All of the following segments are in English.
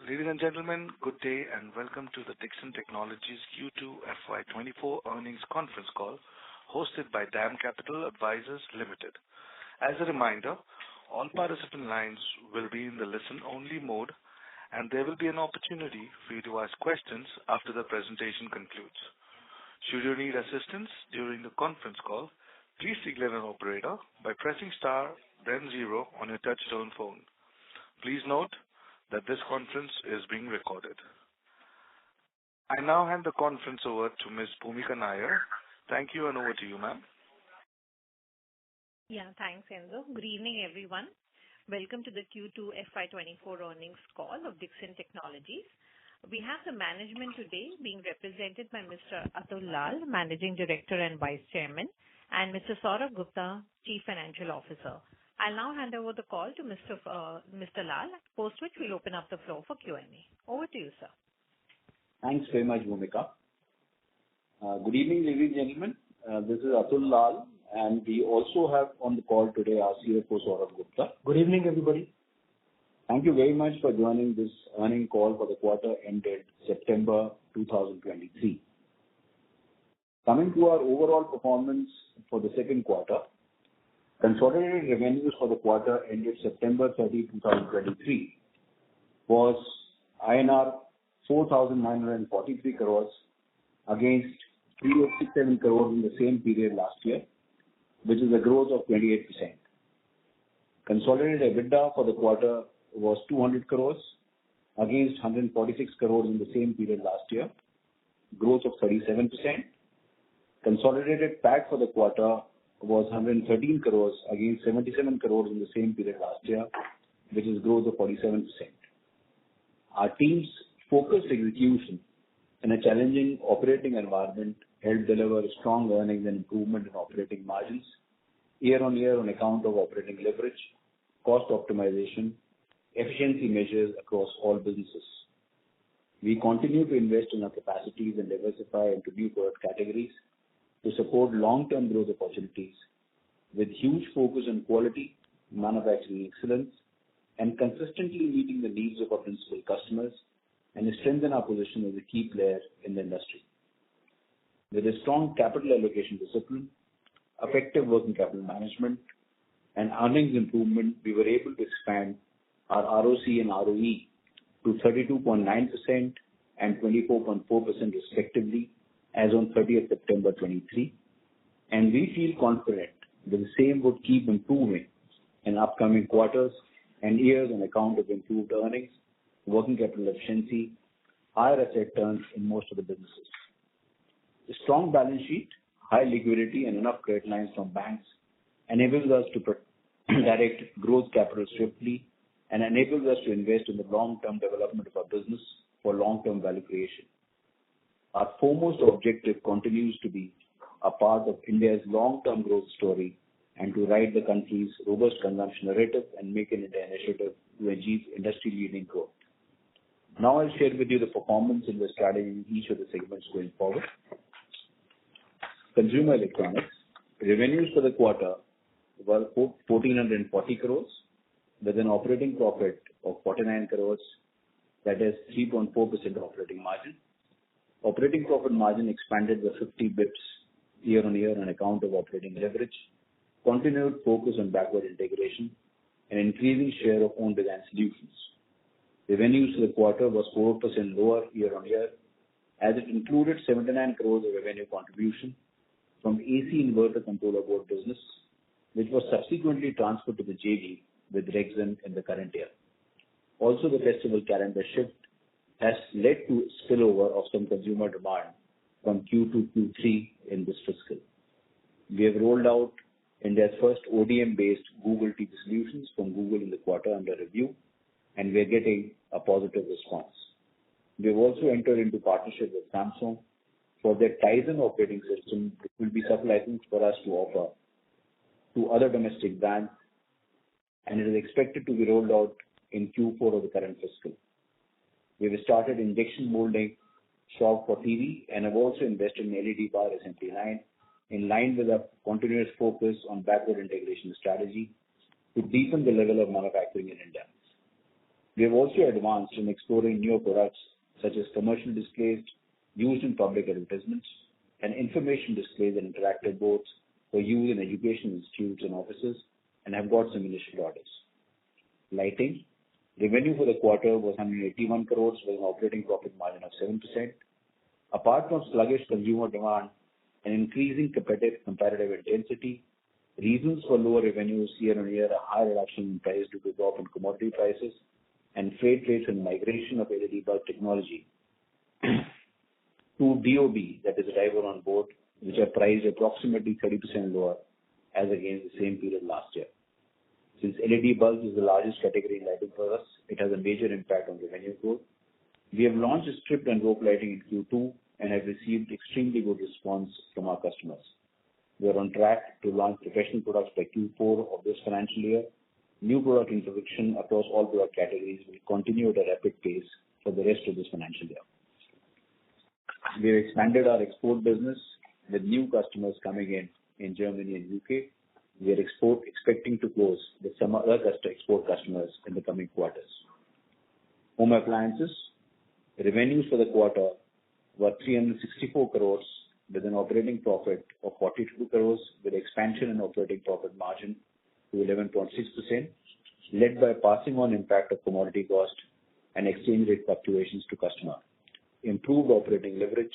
Ladies and gentlemen, good day and welcome to the Dixon Technologies Q2 FY24 earnings conference call hosted by DAM Capital Advisors Limited. As a reminder, all participant lines will be in the listen-only mode and there will be an opportunity for you to ask questions after the presentation concludes. Should you need assistance during the conference call, please signal an operator by pressing star then 0 on your touchtone phone. Please note that this conference is being recorded. I now hand the conference over to Ms. Bhumika Nair. Thank you and over to you, ma'am. Yeah, thanks, Enzo. Good evening, everyone. Welcome to the Q2 FY24 earnings call of Dixon Technologies. We have the management today being represented by Mr. Atul Lal, Managing Director and Vice Chairman, and Mr. Saurabh Gupta, Chief Financial Officer. I'll now hand over the call to Mr. Lal, post which we'll open up the floor for Q&A. Over to you, sir. Thanks very much, Bhumika. Good evening, ladies and gentlemen. This is Atul Lal, and we also have on the call today our CFO, Saurabh Gupta. Good evening, everybody. Thank you very much for joining this earnings call for the quarter ended September 2023. Coming to our overall performance for the second quarter, consolidated revenues for the quarter ended September 30, 2023 was INR 4,943 crores against 387 crores in the same period last year, which is a growth of 28%. Consolidated EBITDA for the quarter was 200 crores against 146 crores in the same period last year, growth of 37%. Consolidated PAT for the quarter was 113 crores against 77 crores in the same period last year, which is growth of 47%. Our team's focused execution in a challenging operating environment helped deliver strong earnings and improvement in operating margins year on year on account of operating leverage, cost optimization, efficiency measures across all businesses. We continue to invest in our capacities and diversify into new product categories to support long-term growth opportunities with huge focus on quality, manufacturing excellence, and consistently meeting the needs of our principal customers and strengthen our position as a key player in the industry. With a strong capital allocation discipline, effective working capital management, and earnings improvement, we were able to expand our ROC and ROE to 32.9% and 24.4% respectively as on 30th September 23, and we feel confident that the same would keep improving in upcoming quarters and years on account of improved earnings, working capital efficiency, higher asset turns in most of the businesses. A strong balance sheet, high liquidity, and enough credit lines from banks enables us to direct growth capital swiftly and enables us to invest in the long-term development of our business for long-term value creation. Our foremost objective continues to be a part of India's long-term growth story and to ride the country's robust consumption narrative and make an India initiative to achieve industry-leading growth. Now I'll share with you the performance and the strategy in each of the segments going forward. Consumer electronics revenues for the quarter were 1,440 crores with an operating profit of 49 crores, that is 3.4% operating margin. Operating profit margin expanded by 50 bips year on year on account of operating leverage, continued focus on backward integration, and increasing share of own design solutions. Revenues for the quarter was 4% lower year on year as it included 79 crores of revenue contribution from AC inverter controller board business, which was subsequently transferred to the JV with Dixon in the current year. Also, the festival calendar shift has led to spillover of some consumer demand from Q2 to Q3 in this fiscal. We have rolled out India's first ODM-based Google TV solutions from Google in the quarter under review, and we are getting a positive response. We have also entered into partnership with Samsung for their Tizen operating system, which will be sub-licensed for us to offer to other domestic brands, and it is expected to be rolled out in Q4 of the current fiscal. We have started injection molding shop for TV and have also invested in LED bar assembly line in line with our continuous focus on backward integration strategy to deepen the level of manufacturing in India. We have also advanced in exploring newer products such as commercial displays used in public advertisements and information displays and interactive boards for use in education institutes and offices, and have got some initial orders. Lighting. Revenue for the quarter was 181 crores with an operating profit margin of 7%. Apart from sluggish consumer demand and increasing competitive intensity, reasons for lower revenues year-on-year are high reduction in price due to drop in commodity prices and freight rates and migration of LED bulb technology to DOB, that is driver on board, which are priced approximately 30% lower as against the same period last year. Since LED bulbs is the largest category in lighting for us, it has a major impact on revenue growth. We have launched strip and rope lighting in Q2 and have received extremely good response from our customers. We are on track to launch professional products by Q4 of this financial year. New product introduction across all product categories will continue at a rapid pace for the rest of this financial year. We have expanded our export business with new customers coming in Germany and UK. We are expecting to close with some other export customers in the coming quarters. Home appliances. Revenues for the quarter were 364 crores with an operating profit of 42 crores with expansion in operating profit margin to 11.6%, led by passing on impact of commodity cost and exchange rate fluctuations to customer, improved operating leverage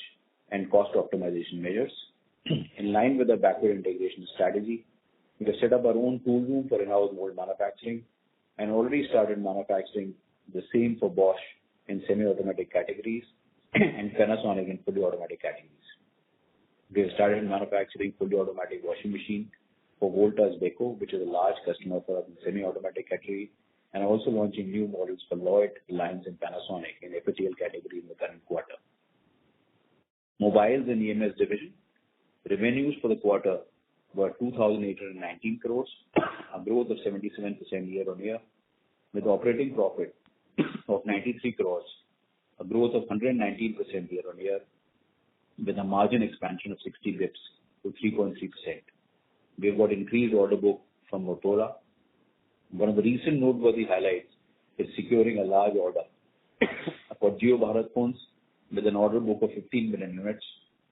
and cost optimization measures. In line with the backward integration strategy, we have set up our own tool room for in-house mold manufacturing and already started manufacturing the same for Bosch in semi-automatic categories and Panasonic in fully automatic categories. We have started manufacturing fully automatic washing machine for Voltas Beko, which is a large customer for us in semi-automatic category, and also launching new models for Lloyd, Reliance and Panasonic in FATL category in the current quarter. Mobiles and EMS division. Revenues for the quarter were 2,819 crores, a growth of 77% year-on-year, with operating profit of 93 crores, a growth of 119% year-on-year, with a margin expansion of 60 bips to 3.3%. We have got increased order book from Motorola. One of the recent noteworthy highlights is securing a large order for Jio Bharat phones with an order book of 15 million units.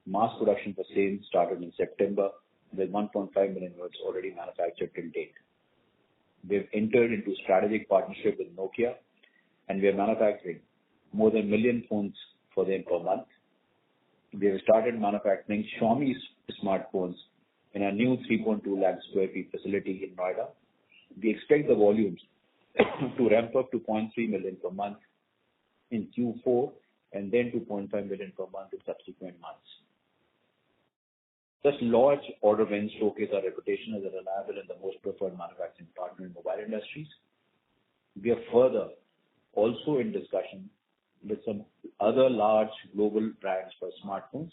Mass production for sales started in September with 1.5 million units already manufactured till date. We have entered into strategic partnership with Nokia and we are manufacturing more than 1 million phones for them per month. We have started manufacturing Xiaomi smartphones in a new 3.2 lakh square feet facility in Noida. We expect the volumes to ramp up to 0.3 million per month in Q4 and then to 0.5 million per month in subsequent months. Such large order wins showcase our reputation as a reliable and the most preferred manufacturing partner in mobile industries. We are further also in discussion with some other large global brands for smartphones.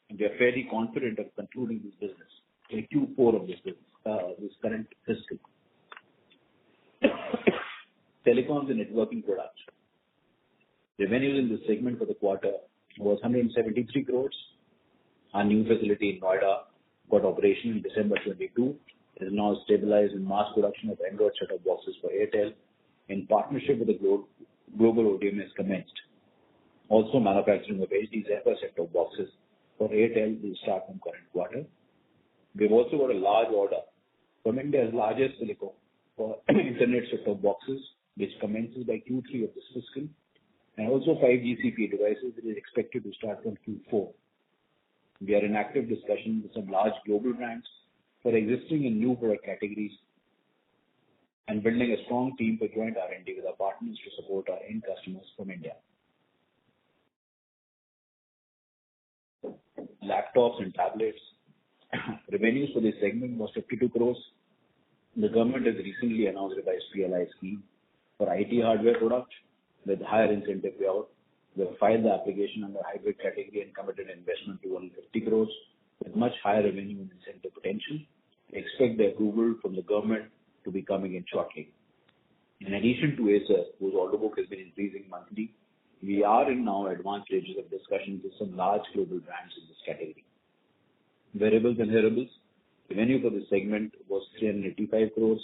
And we are fairly confident of concluding this business in Q4 of this current fiscal. Telecoms and networking products. Revenues in this segment for the quarter was 173 crores. Our new facility in Noida got operational in December 22. It is now stabilized in mass production of Android set-top boxes for Airtel in partnership with the global ODM has commenced. Also manufacturing of HD Zephyr set-top boxes for Airtel will start from current quarter. We've also got a large order from India's largest telecom for internet set-top boxes, which commences by Q3 of this fiscal, and also 5G CP devices that is expected to start from Q4. We are in active discussion with some large global brands for existing and new product categories and building a strong team for joint R&D with our partners to support our end customers from India. Laptops and tablets. Revenues for this segment was 52 crores. The government has recently announced a revised PLI scheme for IT hardware products with higher incentive payout. We have filed the application under hybrid category and committed investment to 150 crores with much higher revenue and incentive potential. We expect the approval from the government to be coming in shortly. In addition to Acer, whose order book has been increasing monthly, we are in now advanced stages of discussions with some large global brands in this category. Wearables and hearables. Revenue for this segment was 385 crores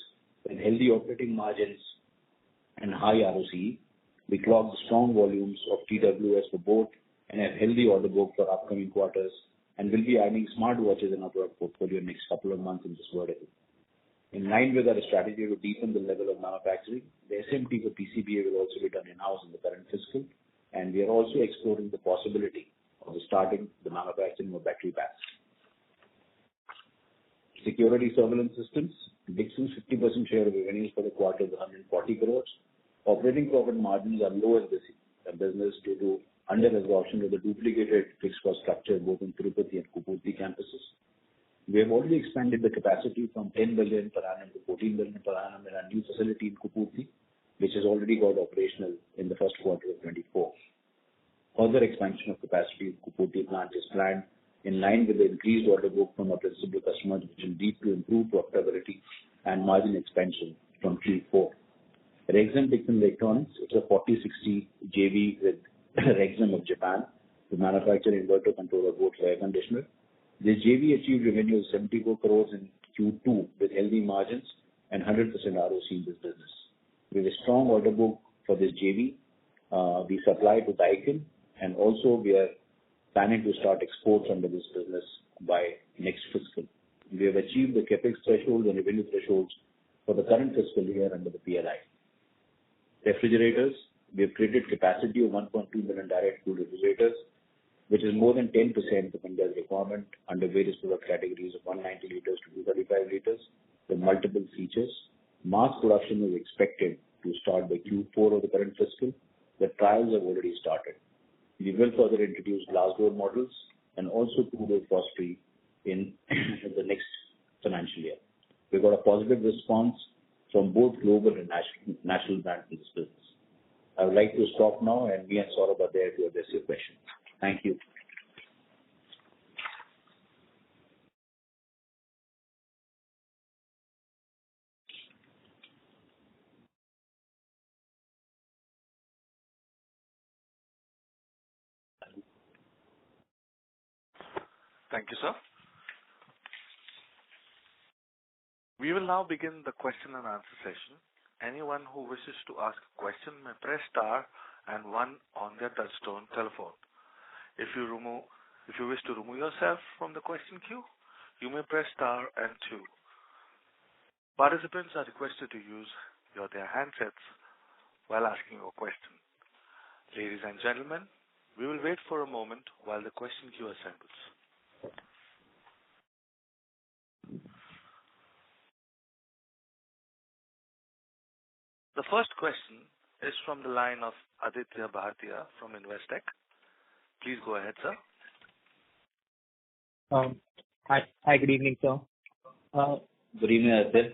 with healthy operating margins and high ROCE. We clocked strong volumes of TWS for both and have healthy order book for upcoming quarters, and will be adding smartwatches in our product portfolio next couple of months in this vertical. In line with our strategy to deepen the level of manufacturing, the SMT for PCBA will also be done in-house in the current fiscal, and we are also exploring the possibility of starting the manufacturing of battery packs. Security surveillance systems. Dixon's 50% share of revenues for the quarter is 140 crores. Operating profit margins are low in this business due to under-absorption of the duplicated fixed cost structure both in Tirupati and Kupurthi campuses. We have already expanded the capacity from 10 billion per annum to 14 billion per annum in our new facility in Kupurthi, which has already got operational in the first quarter of 24. Further expansion of capacity in Kupurthi plant is planned in line with the increased order book from our principal customers, which will lead to improved profitability and margin expansion from Q4. Rexxam Dixon Electronics, it's a 40/60 JV with Rexxam of Japan to manufacture inverter controller boards for air conditioner. This JV achieved revenue of 74 crores in Q2 with healthy margins and 100% ROC in this business. We have a strong order book for this JV. We supply to Dixon, and also we are planning to start exports under this business by next fiscal. We have achieved the capex thresholds and revenue thresholds for the current fiscal year under the PLI. Refrigerators, we have created capacity of 1.2 million direct cool refrigerators, which is more than 10% of India's requirement under various product categories of 190 liters to 235 liters with multiple features. Mass production is expected to start by Q4 of the current fiscal. The trials have already started. We will further introduce glass door models and also two-door frost-free in the next financial year. We got a positive response from both global and national brands in this business. I would like to stop now, and me and Saurabh are there to address your questions. Thank you. Thank you, sir. We will now begin the question and answer session. Anyone who wishes to ask a question may press star and one on their touchtone telephone. If you wish to remove yourself from the question queue, you may press star and two. Participants are requested to use their handsets while asking a question. Ladies and gentlemen, we will wait for a moment while the question queue assembles. The first question is from the line of Aditya Bhartia from Investec. Please go ahead, sir. Hi, good evening, sir. Good evening, Aditya.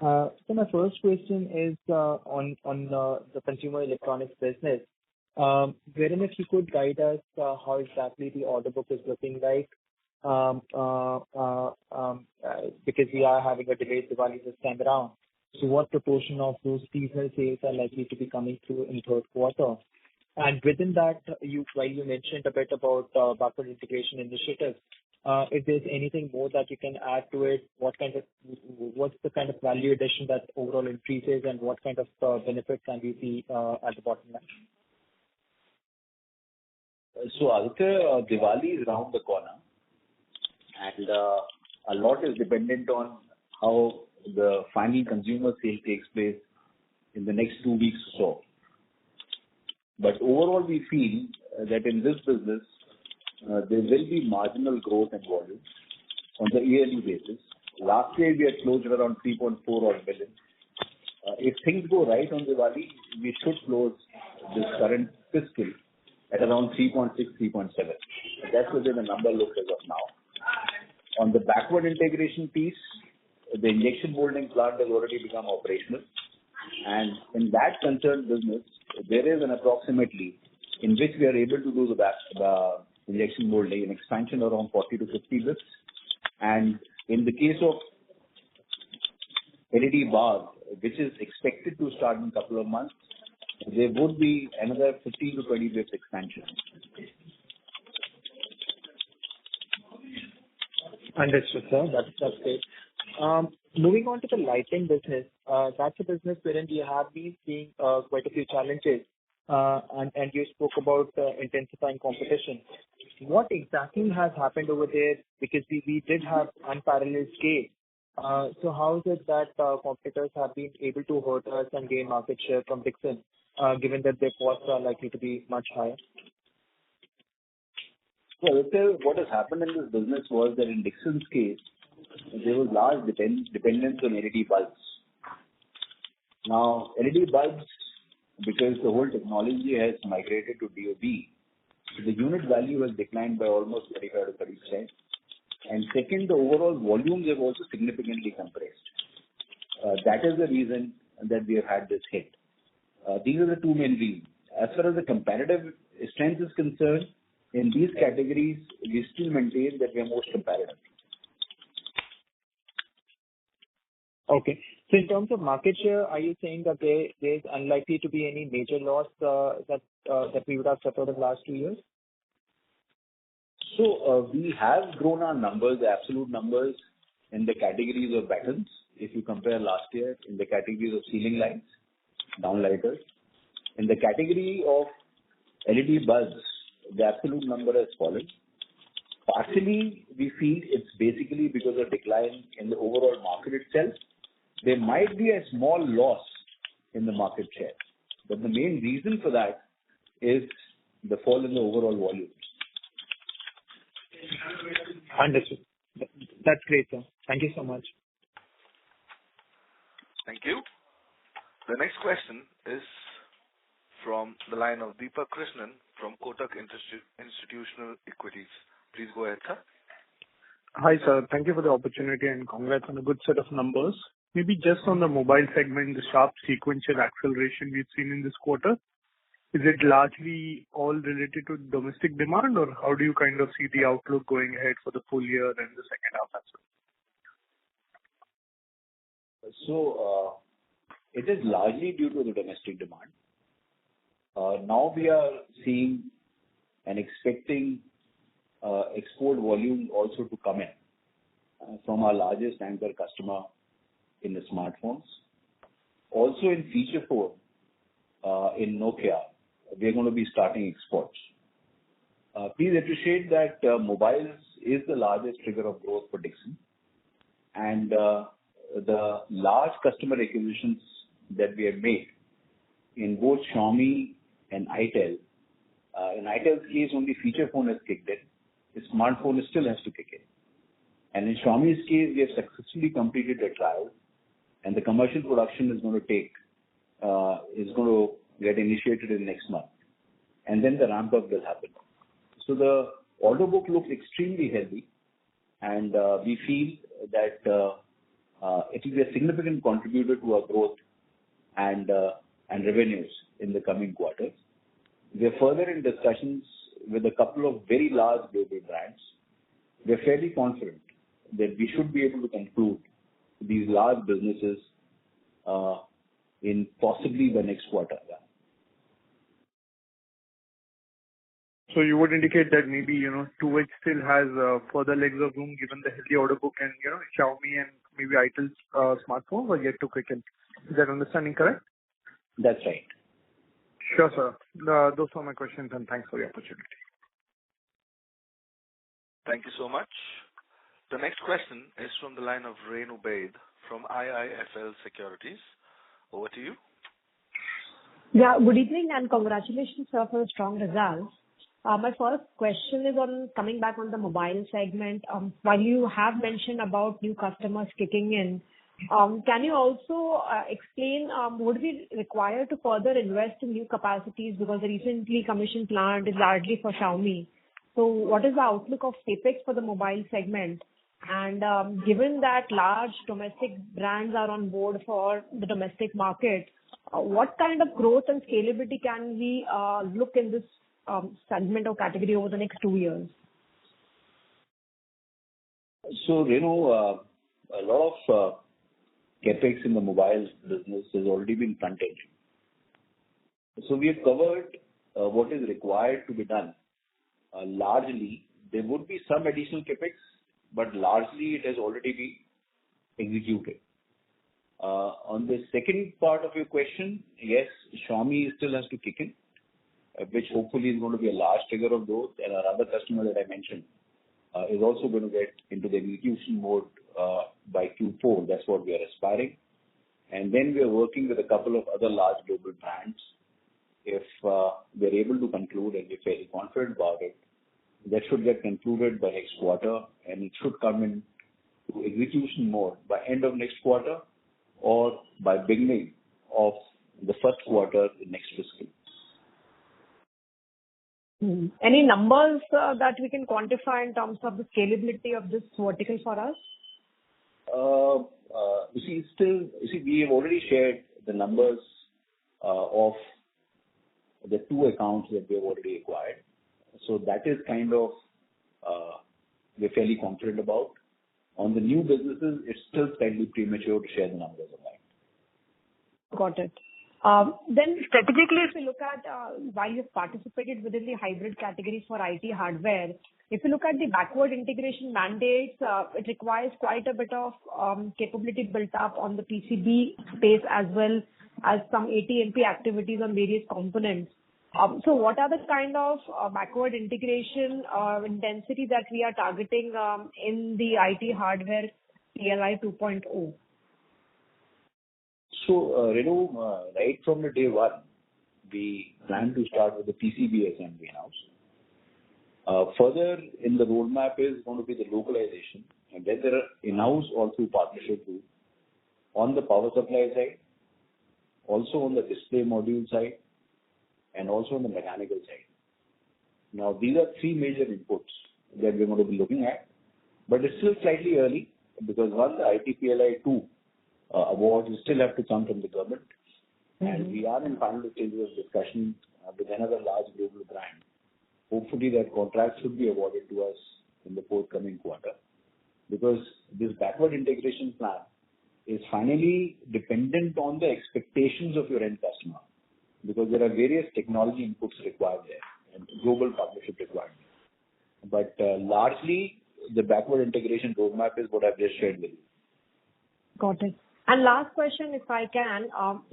So my first question is on the consumer electronics business. Wherein if you could guide us how exactly the order book is looking like, because we are having a delayed Diwali this time around. So what proportion of those seasonal sales are likely to be coming through in third quarter? And within that, while you mentioned a bit about backward integration initiatives, if there's anything more that you can add to it, what's the kind of value addition that overall increases, and what kind of benefits can we see at the bottom line? So, Aditya, Diwali is around the corner, and a lot is dependent on how the final consumer sale takes place in the next 2 weeks or so. But overall, we feel that in this business, there will be marginal growth and volume on the yearly basis. Last year, we had closed around 3.4 odd billion. If things go right on Diwali, we should close this current fiscal at around 3.6, 3.7. That's where the number looks as of now. On the backward integration piece, the injection molding plant has already become operational. And in that concerned business, there is an approximately in which we are able to do the injection molding an expansion around 40 to 50 bits. And in the case of LED bars, which is expected to start in a couple of months, there would be another 15 to 20 bits expansion. Understood, sir. That's great. Moving on to the lighting business, that's a business wherein we have been seeing quite a few challenges, and you spoke about intensifying competition. What exactly has happened over there? Because we did have unparalleled scale. So how is it that competitors have been able to hurt us and gain market share from Dixon, given that their costs are likely to be much higher? So what has happened in this business was that in Dixon's case, there was large dependence on LED bulbs. Now, LED bulbs, because the whole technology has migrated to DOB, the unit value has declined by almost 25 to 30%. And second, the overall volumes have also significantly compressed. That is the reason that we have had this hit. These are the two main reasons. As far as the competitive strength is concerned, in these categories, we still maintain that we are most competitive. Okay. So in terms of market share, are you saying that there is unlikely to be any major loss that we would have suffered in the last 2 years? So we have grown our numbers, the absolute numbers, in the categories of battens. If you compare last year, in the categories of ceiling lights, downlighters. In the category of LED bulbs, the absolute number has fallen. Partially, we feel it's basically because of decline in the overall market itself. There might be a small loss in the market share, but the main reason for that is the fall in the overall volumes. Understood. That's great, sir. Thank you so much. Thank you. The next question is from the line of Deepak Krishnan from Kotak Institutional Equities. Please go ahead, sir. Hi, sir. Thank you for the opportunity and congrats on a good set of numbers. Maybe just on the mobile segment, the sharp sequential acceleration we've seen in this quarter, is it largely all related to domestic demand, or how do you kind of see the outlook going ahead for the full year and the second half as well? So, it is largely due to the domestic demand. Now we are seeing and expecting export volume also to come in from our largest anchor customer in the smartphones. Also in feature phone, in Nokia, we are going to be starting exports. Please appreciate that mobiles is the largest trigger of growth for Dixon, and the large customer acquisitions that we have made in both Xiaomi and ITEL. In ITEL's case, only feature phone has kicked in. The smartphone still has to kick in. And in Xiaomi's case, we have successfully completed a trial, and the commercial production is going to get initiated in next month. And then the ramp up will happen. So the order book looks extremely healthy, and we feel that it will be a significant contributor to our growth and revenues in the coming quarters. We are further in discussions with a couple of very large global brands. We are fairly confident that we should be able to conclude these large businesses in possibly the next quarter. So you would indicate that maybe, 2H still has further legs of room given the healthy order book and, Xiaomi and maybe ITEL's smartphones are yet to quicken. Is that understanding correct? That's right. Sure, sir. Those are my questions, and thanks for the opportunity. Thank you so much. The next question is from the line of Renu Baid from IIFL Securities. Over to you. Yeah, good evening and congratulations, sir, for the strong results. My first question is on coming back on the mobile segment. While you have mentioned about new customers kicking in, can you also explain would we require to further invest in new capacities because the recently commissioned plant is largely for Xiaomi? So what is the outlook of CapEx for the mobile segment? And given that large domestic brands are on board for the domestic market, what kind of growth and scalability can we look in this segment or category over the next 2 years? So, Renu, a lot of CapEx in the mobile business has already been front-ended. So we have covered what is required to be done. Largely, there would be some additional CapEx, but largely it has already been executed. On the second part of your question, yes, Xiaomi still has to kick in, which hopefully is going to be a large trigger of growth. And our other customer that I mentioned is also going to get into the execution mode by Q4. That's what we are aspiring. And then we are working with a couple of other large global brands. If we're able to conclude, and we're fairly confident about it, that should get concluded by next quarter, and it should come in to execution mode by end of next quarter or by beginning of the first quarter in next fiscal. Any numbers that we can quantify in terms of the scalability of this vertical for us? We have already shared the numbers of the two accounts that we have already acquired. So that is kind of we're fairly confident about. On the new businesses, it's still slightly premature to share the numbers of that. Got it. Then strategically, if you look at while you've participated within the hybrid categories for IT hardware, if you look at the backward integration mandates, it requires quite a bit of capability built up on the PCB space as well as some AT&MP activities on various components. So what are the kind of backward integration intensity that we are targeting in the IT hardware PLI 2.0? So, Renu, right from the day one, we plan to start with the PCB assembly in-house. Further in the roadmap is going to be the localization, and then there are in-house also partnership too, on the power supply side, also on the display module side, and also on the mechanical side. Now, these are three major inputs that we're going to be looking at, but it's still slightly early because once the IT PLI 2 awards still have to come from the government, and we are in final stages of discussion with another large global brand. Hopefully that contract should be awarded to us in the forthcoming quarter, because this backward integration plan is finally dependent on the expectations of your end customer, because there are various technology inputs required there and global partnership required. But largely, the backward integration roadmap is what I've just shared with you. Got it. And last question, if I can,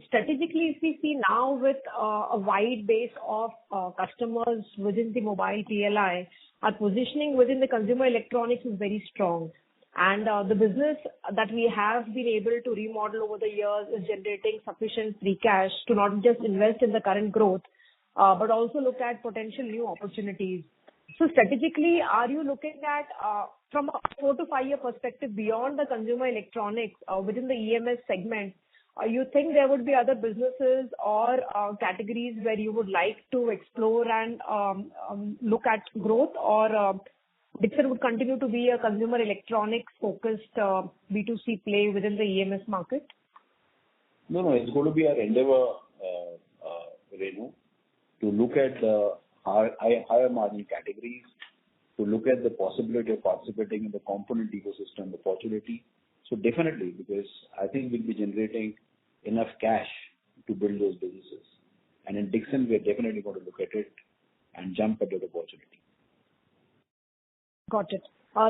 strategically, if we see now with a wide base of customers within the mobile PLI, our positioning within the consumer electronics is very strong. And the business that we have been able to remodel over the years is generating sufficient free cash to not just invest in the current growth, but also look at potential new opportunities. So strategically, are you looking at, from a 4 to 5 year perspective beyond the consumer electronics within the EMS segment, you think there would be other businesses or categories where you would like to explore and look at growth, or Dixon would continue to be a consumer electronics focused B2C play within the EMS market? No, it's going to be our endeavor, Renu, to look at higher margin categories, to look at the possibility of participating in the component ecosystem opportunity. So definitely, because I think we'll be generating enough cash to build those businesses. And in Dixon, we're definitely going to look at it and jump at that opportunity. Got it.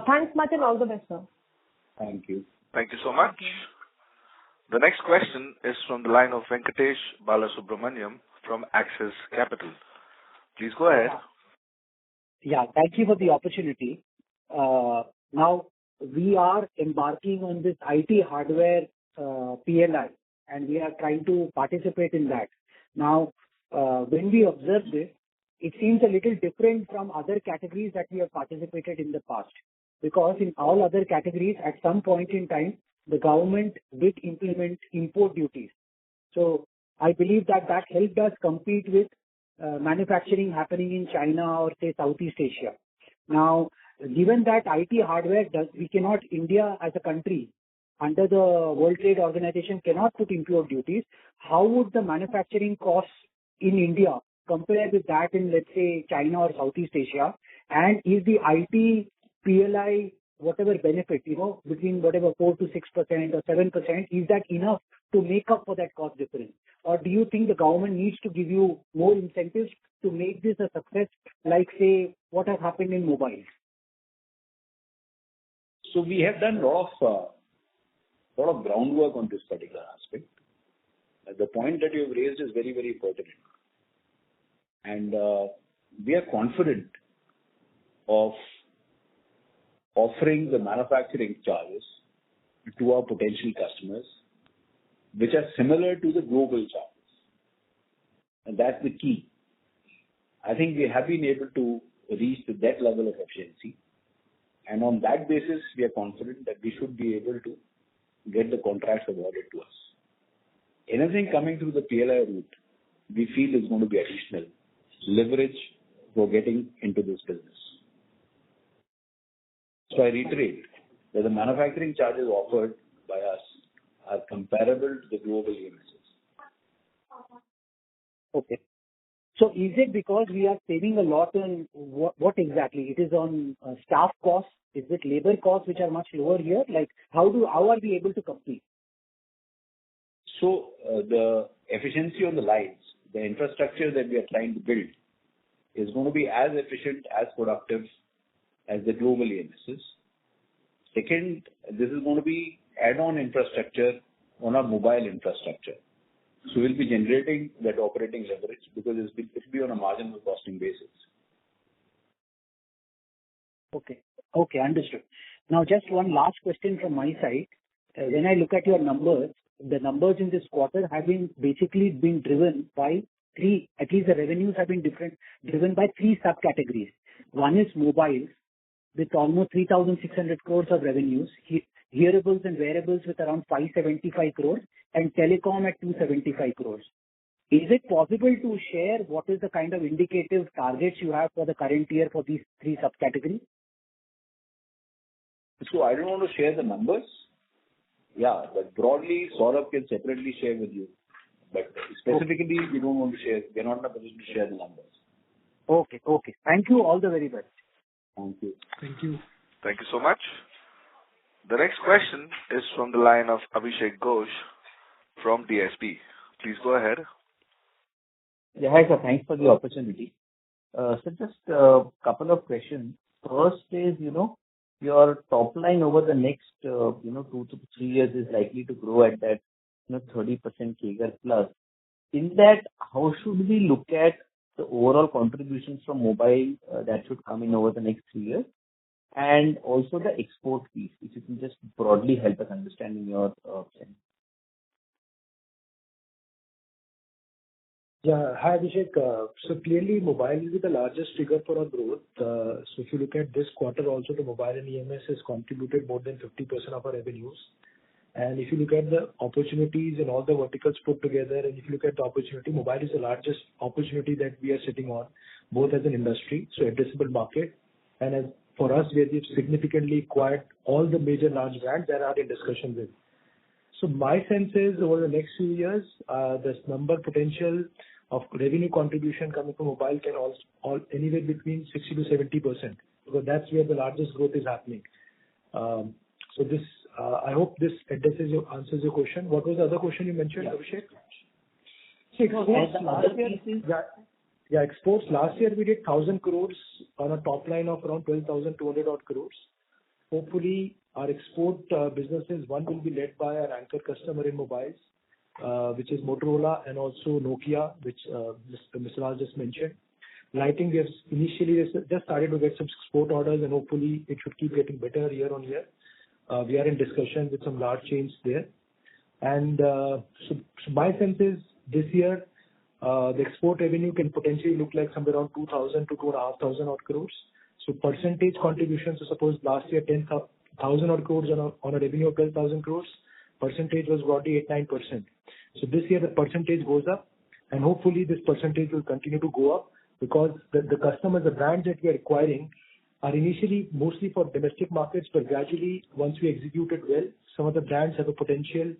Thanks much and all the best, sir. Thank you. Thank you so much. The next question is from the line of Venkatesh Balasubramaniam from Axis Capital. Please go ahead. Yeah, thank you for the opportunity. Now, we are embarking on this IT hardware PLI, and we are trying to participate in that. Now, when we observe this, it seems a little different from other categories that we have participated in the past. Because in all other categories, at some point in time, the government did implement import duties. So I believe that helped us compete with manufacturing happening in China or say Southeast Asia. Now, given that IT hardware India as a country under the World Trade Organization cannot put import duties, how would the manufacturing costs in India compare with that in, let's say, China or Southeast Asia? And is the IT PLI, whatever benefit, between whatever 4 to 6% or 7%, is that enough to make up for that cost difference? Or do you think the government needs to give you more incentives to make this a success, like, say, what has happened in mobiles? So we have done a lot of a lot of groundwork on this particular aspect. The point that you've raised is very, very pertinent. And we are confident of offering the manufacturing charges to our potential customers, which are similar to the global charges. And that's the key. I think we have been able to reach to that level of efficiency. And on that basis, we are confident that we should be able to get the contracts awarded to us. Anything coming through the PLI route, we feel is going to be additional leverage for getting into this business. So I reiterate that the manufacturing charges offered by us are comparable to the global EMSs. Okay. So is it because we are saving a lot on what exactly? It is on staff costs? Is it labor costs which are much lower here? Like how are we able to compete? So the efficiency on the lines, the infrastructure that we are trying to build is going to be as efficient, as productive as the global EMSs. Second, this is going to be add-on infrastructure on our mobile infrastructure. So we'll be generating that operating leverage because it will be on a marginal costing basis. Okay, understood. Now just one last question from my side. When I look at your numbers, the numbers in this quarter have been driven by three, at least the revenues have been driven by three subcategories. One is mobiles with almost 3,600 crores of revenues, hearables and wearables with around 575 crores, and telecom at 275 crores. Is it possible to share what is the kind of indicative targets you have for the current year for these three subcategories? So I don't want to share the numbers. Yeah, but broadly, Saurabh can separately share with you. But specifically, we don't want to share. We're not in a position to share the numbers. Okay. Thank you. All the very best. Thank you. Thank you. Thank you so much. The next question is from the line of Abhishek Ghosh from DSP. Please go ahead. Yeah, hi sir. Thanks for the opportunity. So just a couple of questions. First is, your top line over the next, 2 to 3 years is likely to grow at that, 30% CAGR plus. In that, how should we look at the overall contributions from mobile that should come in over the next 3 years? And also the export piece, if you can just broadly help us understand in your sense. Yeah. Hi, Abhishek. So clearly, mobile will be the largest trigger for our growth. So if you look at this quarter also, the mobile and EMS has contributed more than 50% of our revenues. And if you look at the opportunities and all the verticals put together, and if you look at the opportunity, mobile is the largest opportunity that we are sitting on, both as an industry, so addressable market, and as for us, we have significantly acquired all the major large brands that are in discussion with. So my sense is over the next few years, this number potential of revenue contribution coming from mobile can all anywhere between 60 to 70%, because that's where the largest growth is happening. So this, I hope this answers your question. What was the other question you mentioned, Abhishek? Exports last year we did 1,000 crores on a top line of around 12,200 odd crores. Hopefully our export businesses, one will be led by our anchor customer in mobiles, which is Motorola, and also Nokia, which Mr. Lal just mentioned. Lighting, we have initially just started to get some export orders, and hopefully it should keep getting better year on year. We are in discussion with some large chains there. And so my sense is this year, the export revenue can potentially look like somewhere around 2,000 to 2,500 odd crores. So percentage contribution, so suppose last year 10,000 odd crores on a revenue of 12,000 crores, percentage was broadly 8-9%. So this year the percentage goes up, and hopefully this percentage will continue to go up, because the customers, the brands that we are acquiring are initially mostly for domestic markets, but gradually once we execute it well, some of the brands have a potential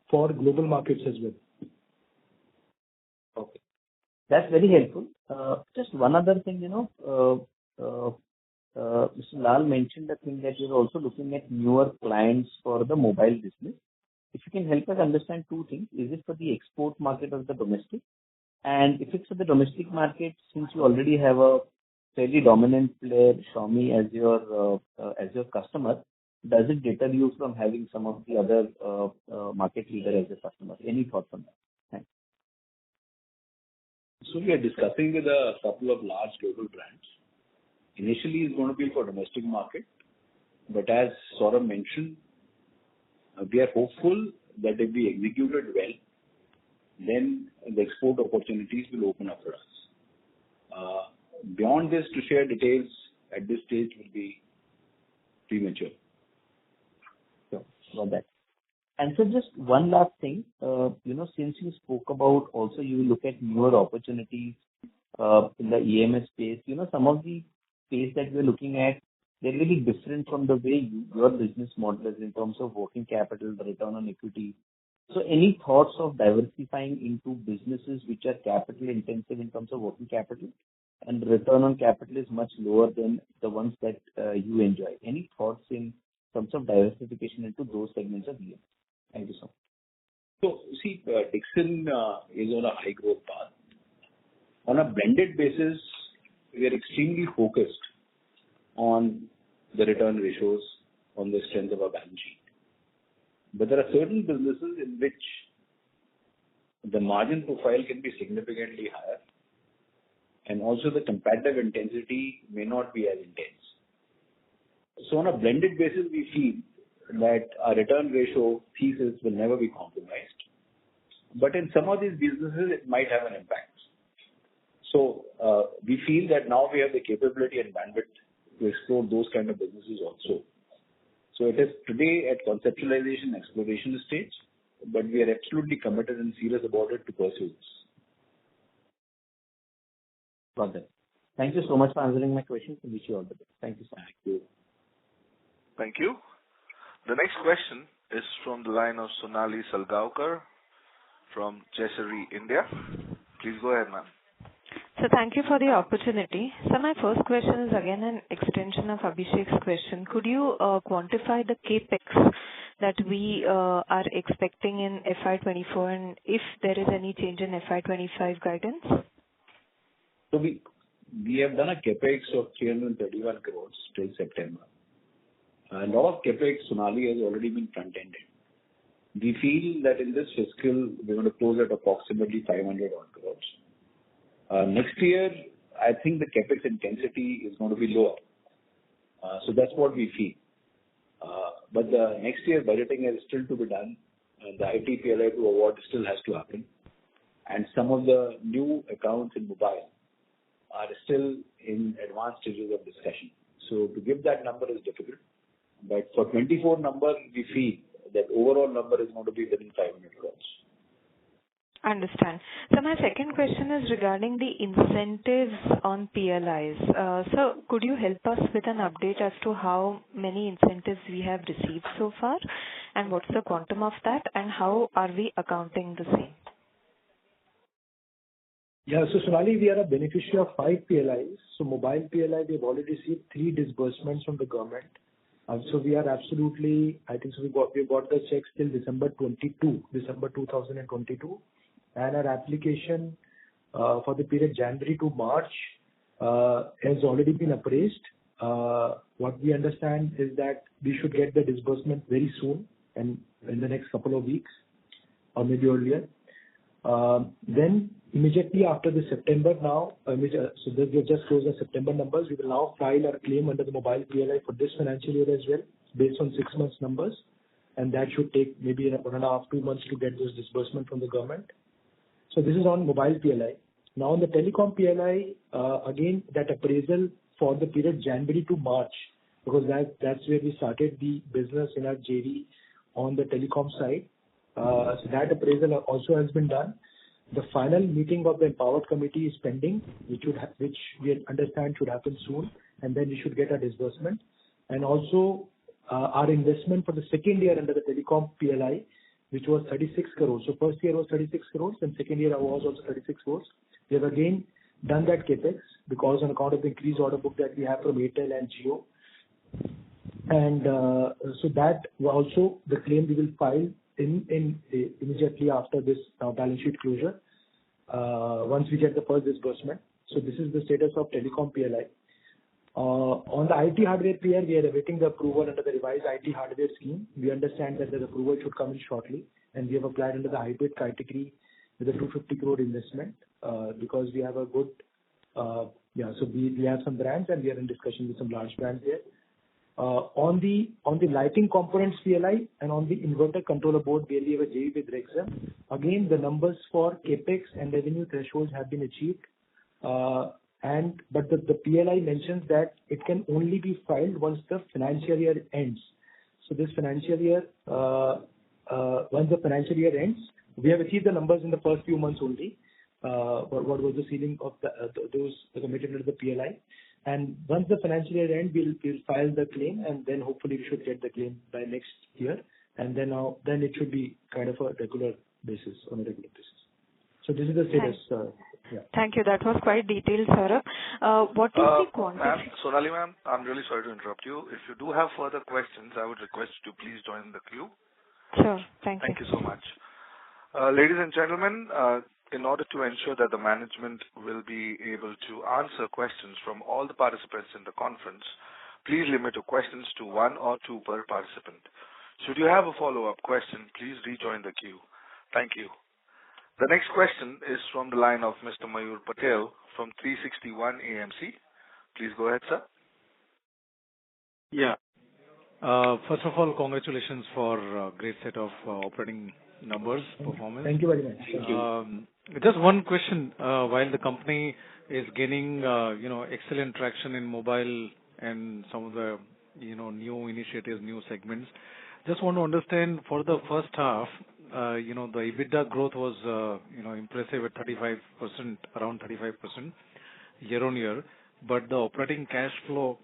for global markets as well. Okay. That's very helpful. Just one other thing, Mr. Lal mentioned the thing that you're also looking at newer clients for the mobile business. If you can help us understand two things. Is it for the export market or the domestic? And if it's for the domestic market, since you already have a fairly dominant player, Xiaomi, as your customer, does it deter you from having some of the other market leader as a customer? Any thoughts on that? Thanks. So we are discussing with a couple of large global brands. Initially, it's going to be for domestic market, but as Saurabh mentioned, we are hopeful that if we executed well, then the export opportunities will open up for us. Beyond this, to share details at this stage will be premature. Sure, got that. And so just one last thing, since you spoke about also you look at newer opportunities in the EMS space, some of the space that we're looking at, they're really different from the way your business model is in terms of working capital, the return on equity. So any thoughts of diversifying into businesses which are capital intensive in terms of working capital and return on capital is much lower than the ones that you enjoy? Any thoughts in terms of diversification into those segments of EMS? Thank you so much. So see, Dixon is on a high growth path. On a blended basis, we are extremely focused on the return ratios, on the strength of our balance sheet. But there are certain businesses in which the margin profile can be significantly higher, and also the competitive intensity may not be as intense. So on a blended basis, we feel that our return ratio thesis will never be compromised. But in some of these businesses, it might have an impact. So we feel that now we have the capability and bandwidth to explore those kind of businesses also. So it is today at conceptualization exploration stage, but we are absolutely committed and serious about it to pursue this. Got that. Thank you so much for answering my questions and wish you all the best. Thank you so much. Thank you. Thank you. The next question is from the line of Sonali Salgaonkar from Jessary, India. Please go ahead, ma'am. So thank you for the opportunity. So my first question is again an extension of Abhishek's question. Could you quantify the capex that we are expecting in FY24 and if there is any change in FY25 guidance? So we have done a capex of 331 crores till September. A lot of capex, Sonali, has already been front-ended. We feel that in this fiscal, we're going to close at approximately 500 odd crores. Next year, I think the capex intensity is going to be lower. So that's what we feel. But the next year budgeting is still to be done. The IT PLI to award still has to happen. And some of the new accounts in mobile are still in advanced stages of discussion. So to give that number is difficult. But for 24 number, we feel that overall number is going to be within 500 crores. Understand. So my second question is regarding the incentives on PLIs. So could you help us with an update as to how many incentives we have received so far and what's the quantum of that and how are we accounting the same? Yeah, so Sonali, we are a beneficiary of 5 PLIs. So mobile PLI, we've already received 3 disbursements from the government. So we are absolutely, I think so we got the checks till December 2022. And our application for the period January to March has already been appraised. What we understand is that we should get the disbursement very soon and in the next couple of weeks or maybe earlier. Then immediately after the September now, so we just closed the September numbers. We will now file our claim under the mobile PLI for this financial year as well, based on 6 months numbers. And that should take maybe 1.5 to 2 months to get this disbursement from the government. So this is on mobile PLI. Now on the telecom PLI, again, that appraisal for the period January to March, because that's where we started the business in our JV on the telecom side. So that appraisal also has been done. The final meeting of the empowered committee is pending, which we understand should happen soon, and then we should get a disbursement. And also our investment for the second year under the telecom PLI, which was 36 crores. So first year was 36 crores and second year was also 36 crores. We have again done that capex because on account of the increased order book that we have from Airtel and Jio. And so that also the claim we will file immediately after this balance sheet closure once we get the first disbursement. So this is the status of telecom PLI. On the IT hardware player, we are awaiting the approval under the revised IT hardware scheme. We understand that the approval should come in shortly, and we have applied under the hybrid category with a 250 crore investment, because we have a good, so we have some brands, and we are in discussion with some large brands there. On the lighting components PLI and on the inverter controller board, we have a JV with Dixon. Again, the numbers for CapEx and revenue thresholds have been achieved. But the PLI mentions that it can only be filed once the financial year ends. So this financial year, once the financial year ends, we have achieved the numbers in the first few months only. What was the ceiling of those committed to the PLI? And once the financial year ends, we'll file the claim, and then hopefully we should get the claim by next year. And then it should be kind of a regular basis, on a regular basis. So this is the status. Thank you. That was quite detailed, Saurabh. What is the quantity? Sonali ma'am, I'm really sorry to interrupt you. If you do have further questions, I would request you to please join the queue. Sure. Thank you. Thank you so much. Ladies and gentlemen, in order to ensure that the management will be able to answer questions from all the participants in the conference, please limit your questions to one or two per participant. Should you have a follow-up question, please rejoin the queue. Thank you. The next question is from the line of Mr. Mayur Patel from 360 ONE AMC. Please go ahead, sir. Yeah. First of all, congratulations for a great set of operating numbers, performance. Thank you very much. Thank you. Just one question. While the company is gaining, excellent traction in mobile and some of the, new initiatives, new segments, just want to understand for the first half, the EBITDA growth was, impressive at 35%, around 35% year-on-year, but the operating cash flow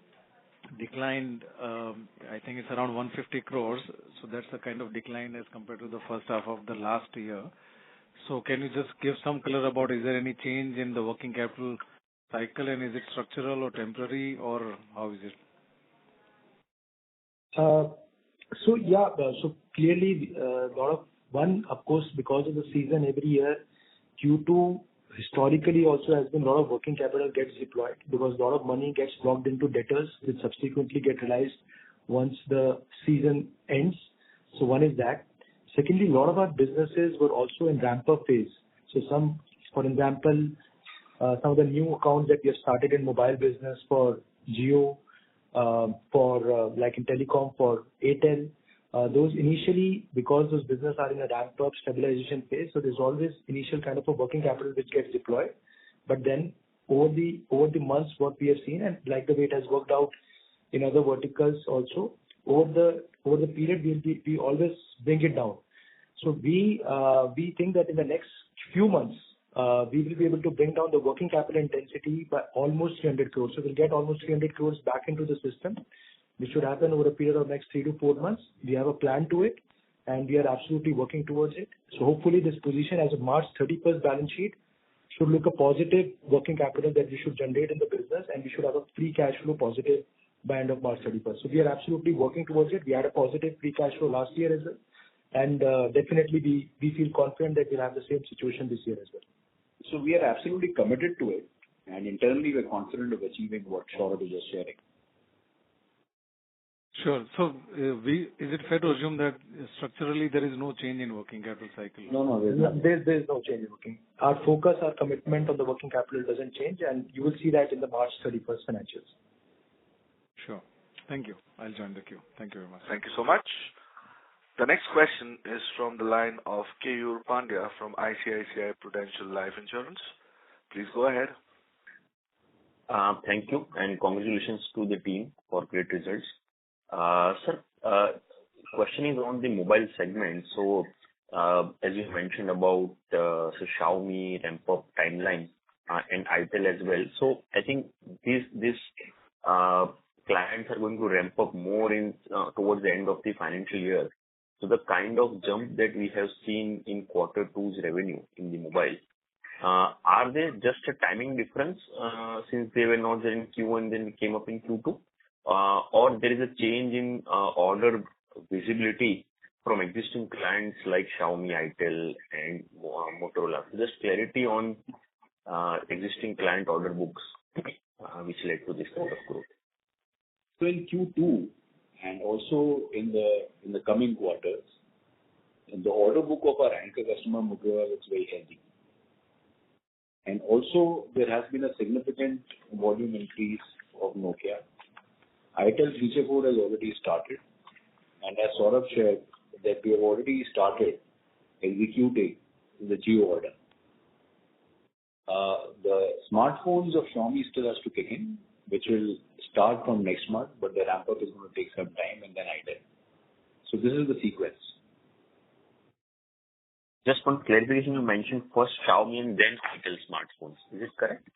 declined, I think it's around 150 crores. So that's the kind of decline as compared to the first half of the last year. So can you just give some color about, is there any change in the working capital cycle, and is it structural or temporary, or how is it? So clearly, of course, because of the season every year, Q2 historically also has been a lot of working capital gets deployed because a lot of money gets locked into debtors, which subsequently get realized once the season ends. So one is that. Secondly, a lot of our businesses were also in ramp-up phase. So for example, some of the new accounts that we have started in mobile business for Jio, like in telecom for Airtel, those initially, because those businesses are in a ramp-up stabilization phase, so there's always initial kind of a working capital which gets deployed. But then over the months, what we have seen, and like the way it has worked out in other verticals also, over the period, we always bring it down. So we think that in the next few months, we will be able to bring down the working capital intensity by almost 300 crores. So we'll get almost 300 crores back into the system, which should happen over a period of next 3 to 4 months. We have a plan to it, and we are absolutely working towards it. So hopefully this position as of March 31st balance sheet should look a positive working capital that we should generate in the business, and we should have a free cash flow positive by end of March 31st. So we are absolutely working towards it. We had a positive free cash flow last year as well. And definitely we feel confident that we'll have the same situation this year as well. So we are absolutely committed to it, and internally we're confident of achieving what Saurabh is just sharing. Sure. So is it fair to assume that structurally there is no change in working capital cycle? No, there's no change in working. Our focus, our commitment on the working capital doesn't change, and you will see that in the March 31st financials. Sure. Thank you. I'll join the queue. Thank you very much. Thank you so much. The next question is from the line of Keyur Pandya from ICICI Prudential Life Insurance. Please go ahead. Thank you, and congratulations to the team for great results. Sir, question is on the mobile segment. So, as you mentioned about Xiaomi ramp-up timeline and Itel as well. So, I think these clients are going to ramp up more in towards the end of the financial year. So, the kind of jump that we have seen in quarter two's revenue in the mobile, are they just a timing difference since they were not there in Q1 then came up in Q2? Or there is a change in order visibility from existing clients like Xiaomi, Itel, and Motorola. So just clarity on existing client order books, which led to this kind of growth. So in Q2 and also in the coming quarters, the order book of our anchor customer Motorola looks very healthy. And also there has been a significant volume increase of Nokia. ITEL feature phone has already started, and as Saurabh shared, that we have already started executing the Jio order. The smartphones of Xiaomi still has to kick in, which will start from next month, but the ramp up is going to take some time, and then ITEL. So this is the sequence. Just one clarification, you mentioned first Xiaomi and then ITEL smartphones. Is it correct?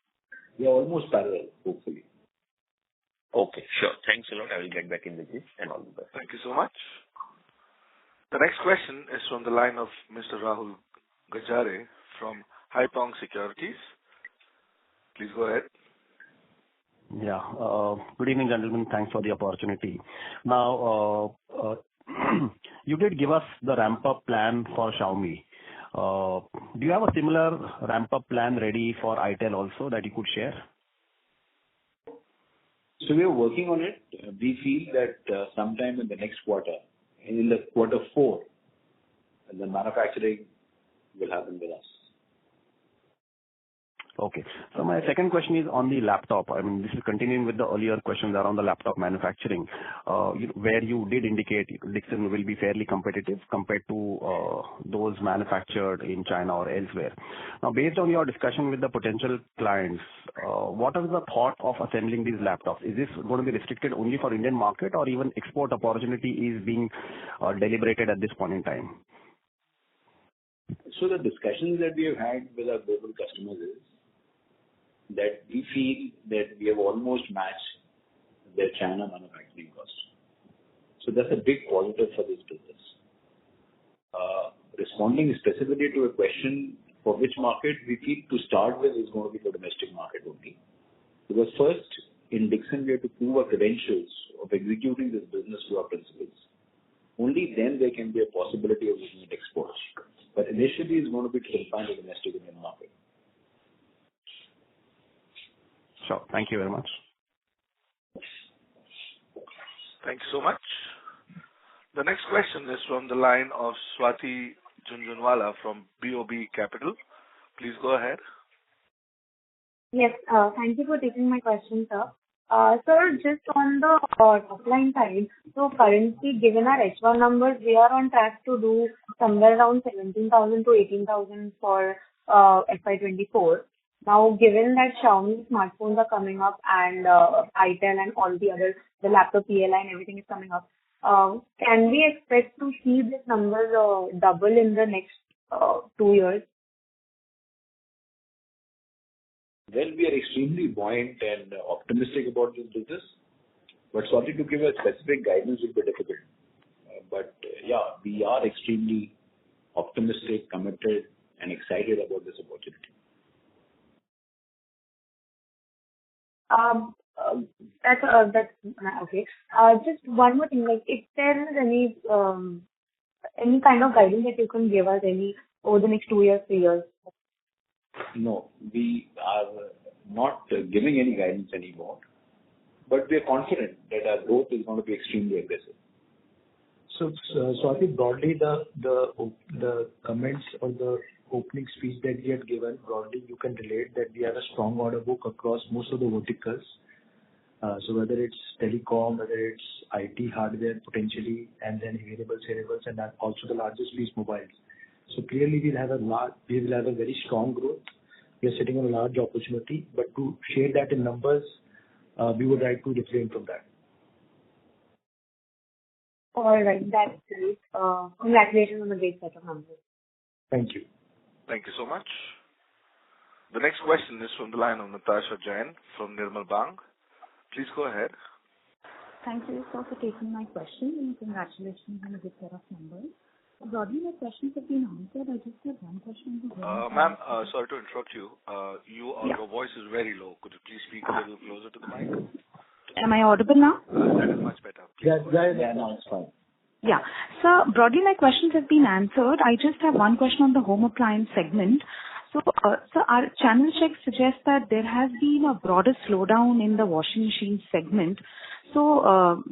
Yeah, almost parallel, hopefully. Okay, sure. Thanks a lot. I will get back in with you and all the best. Thank you so much. The next question is from the line of Mr. Rahul Gajare from Haitong Securities. Please go ahead. Yeah. Good evening, gentlemen. Thanks for the opportunity. Now, you did give us the ramp-up plan for Xiaomi. Do you have a similar ramp-up plan ready for ITEL also that you could share? So we are working on it. We feel that sometime in the next quarter, in the quarter 4, the manufacturing will happen with us. Okay. So my second question is on the laptop. I mean, this is continuing with the earlier questions around the laptop manufacturing, where you did indicate Dixon will be fairly competitive compared to those manufactured in China or elsewhere. Now, based on your discussion with the potential clients, what is the thought of assembling these laptops? Is this going to be restricted only for Indian market, or even export opportunity is being deliberated at this point in time? So the discussions that we have had with our global customers is that we feel that we have almost matched their China manufacturing cost. So that's a big positive for this business. Responding specifically to a question for which market, we feel to start with is going to be the domestic market only. Because first, in Dixon, we have to prove our credentials of executing this business to our principals. Only then there can be a possibility of looking at exports. But initially, it's going to be to confine the domestic Indian market. Sure. Thank you very much. Thank you so much. The next question is from the line of Swati Junjunwala from BOB Capital. Please go ahead. Yes, thank you for taking my question, sir. Sir, just on the top line side, so currently, given our H1 numbers, we are on track to do somewhere around 17,000 to 18,000 for FY24. Now, given that Xiaomi smartphones are coming up and ITEL and all the other, the laptop PLI and everything is coming up, can we expect to see this numbers double in the next 2 years? Well, we are extremely buoyant and optimistic about this business, but sorry to give a specific guidance would be difficult. But yeah, we are extremely optimistic, committed, and excited about this opportunity. That's okay. Just one more thing, like if there is any kind of guidance that you can give us over the next 2 years, 3 years. No, we are not giving any guidance anymore, but we are confident that our growth is going to be extremely aggressive. So I think broadly the comments or the opening speech that we had given, broadly you can relate that we have a strong order book across most of the verticals. So whether it's telecom, whether it's IT hardware potentially, and then wearables, and that also the largest piece mobiles. So clearly we will have a very strong growth. We are sitting on a large opportunity, but to share that in numbers, we would like to refrain from that. All right, that's great. Congratulations on the great set of numbers. Thank you. Thank you so much. The next question is from the line of Natasha Jain from Nirmal Bang. Please go ahead. Thank you, sir, for taking my question, and congratulations on a good set of numbers. Broadly, my questions have been answered. I just have one question. Ma'am, sorry to interrupt you. Your voice is very low. Could you please speak a little closer to the mic? Am I audible now? That is much better. Yeah, now it's fine. Yeah. So broadly, my questions have been answered. I just have one question on the home appliance segment. So our channel check suggests that there has been a broader slowdown in the washing machine segment. So,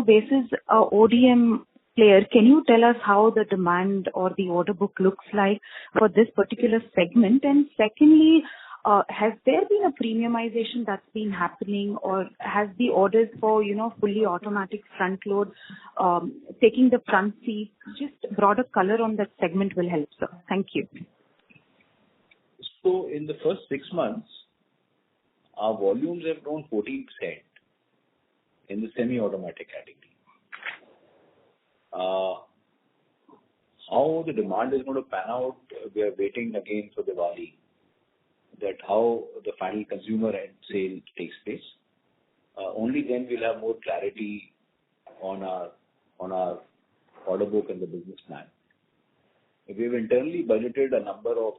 basis ODM player, can you tell us how the demand or the order book looks like for this particular segment? And secondly, has there been a premiumization that's been happening, or has the orders for, fully automatic front load, taking the front seat, just broader color on that segment will help, sir. Thank you. So in the first 6 months, our volumes have grown 14% in the semi-automatic category. How the demand is going to pan out, we are waiting again for Diwali, that how the final consumer end sale takes place. Only then we'll have more clarity on our order book and the business plan. We've internally budgeted a number of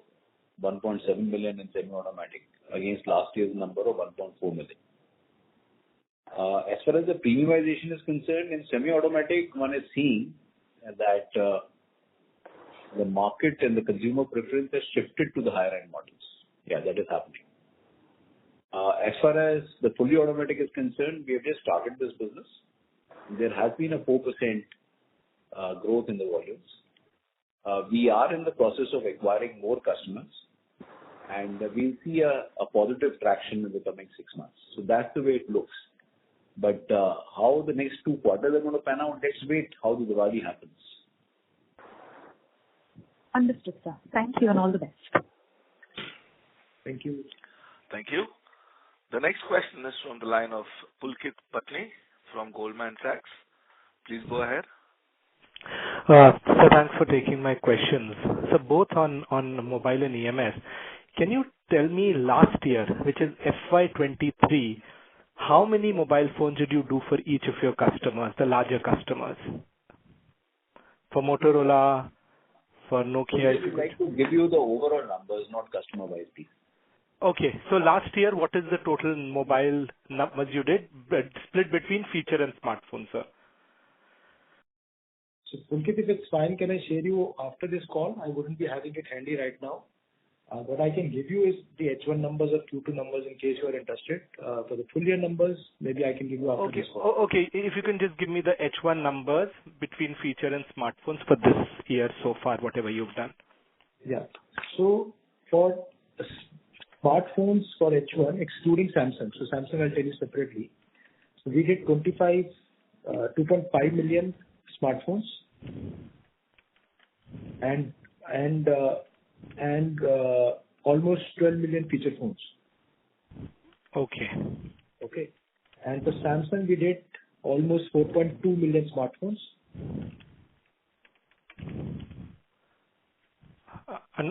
1.7 million in semi-automatic against last year's number of 1.4 million. As far as the premiumization is concerned, in semi-automatic, one is seeing that the market and the consumer preference has shifted to the higher end models. Yeah, that is happening. As far as the fully automatic is concerned, we have just started this business. There has been a 4% growth in the volumes. We are in the process of acquiring more customers, and we'll see a positive traction in the coming 6 months. So that's the way it looks. But how the next 2 quarters are going to pan out, let's wait how the Diwali happens. Understood, sir. Thank you and all the best. Thank you. Thank you. The next question is from the line of Pulkit Patni from Goldman Sachs. Please go ahead. So thanks for taking my questions. So both on mobile and EMS. Can you tell me last year, which is FY23, how many mobile phones did you do for each of your customers, the larger customers? For Motorola, for Nokia? I would like to give you the overall numbers, not customer-wise, please. Okay. So last year, what is the total mobile numbers you did, split between feature and smartphone, sir? So, Pulkit, if it's fine, can I share you after this call? I wouldn't be having it handy right now. What I can give you is the H1 numbers or Q2 numbers in case you are interested. For the full year numbers, maybe I can give you after this call. Okay. If you can just give me the H1 numbers between feature and smartphones for this year so far, whatever you've done. Yeah. So for smartphones for H1, excluding Samsung. So Samsung I'll tell you separately. So we did 2.5 million smartphones and almost 12 million feature phones. Okay. And for Samsung, we did almost 4.2 million smartphones.